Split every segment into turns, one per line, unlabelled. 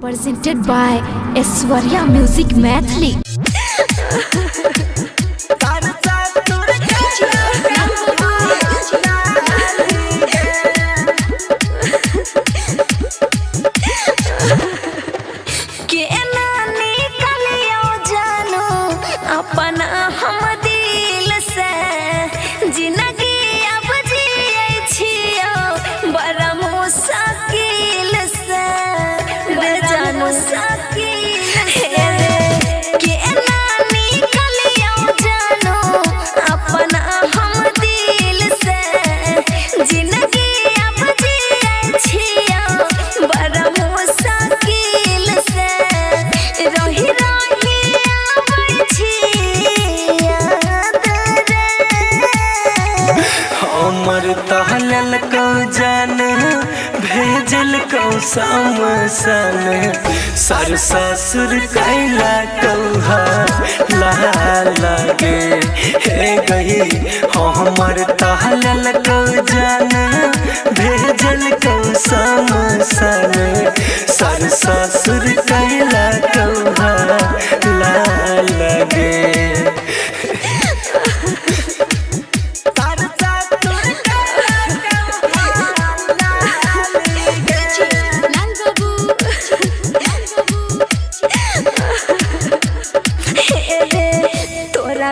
presented by Aishwarya Music Mathli.
अपना हम दिल से जिंदगी अब जिए छियो बड़ा मुश्किल से बेजानो मुश्किल के ना निकलियो जानो अपना हम दिल से जिंदगी अब जिए छियो बड़ा मुश्किल से रही
हमर तहलल को जान भेजल को समसन सर ससुर कैला कौहा लागे हे गई हमर तहलल को जान भेजल को समसन सर ससुर कैला कौहा लागे।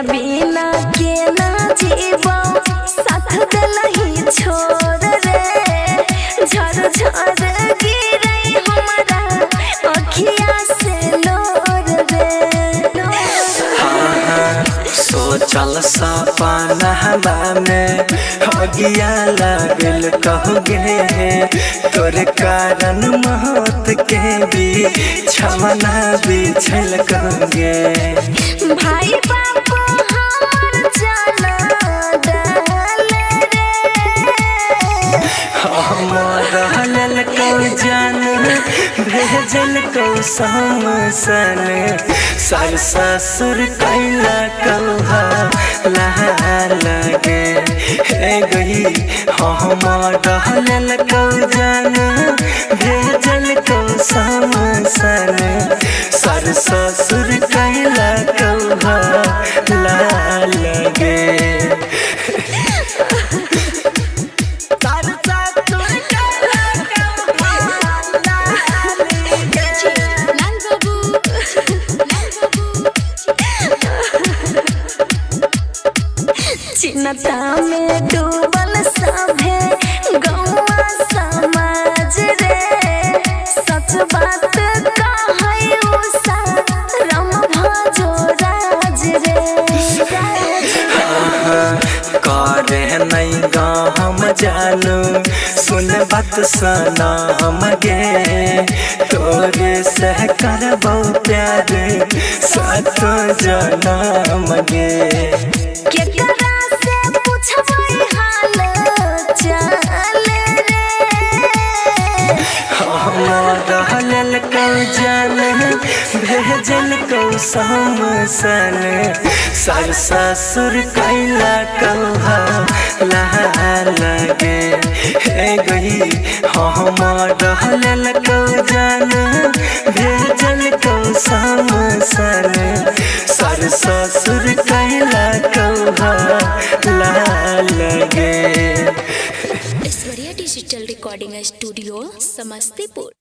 बिना के ना जीवो साथ दिलही छोड़ रे झर झर गिरे हमरा अखिया से लोर रे।
सोचल सपना में अगिया लागल कहोगे तोर कारण महत के भी छमना बिछल कहोगे
भाई बापू हमर जाना डाल रे
हमर को जान भेजल को समसन सर ससुर कैला कौहा लागे हे गई हमर को जान भेजल को समसन सर ससुर कैला कौहा लागे।
चिन्ता में डूबल सभे गौवा समाज रे सच बात कहै उषा राम भजो राज रे
करे नहीं गा हम जानू सुन बात सना हम गे तोरे से करबो प्यार साथ जनम गे
केकरा से पूछबै हाल चाल रे
हमर को जान भेजल को समसन सर ससुर कैला कौहा लागे हे गई हमर को जान भेजल को समसन सर ससुर कैला कौहा लागे।
Aishwarya digital recording studio Samastipur.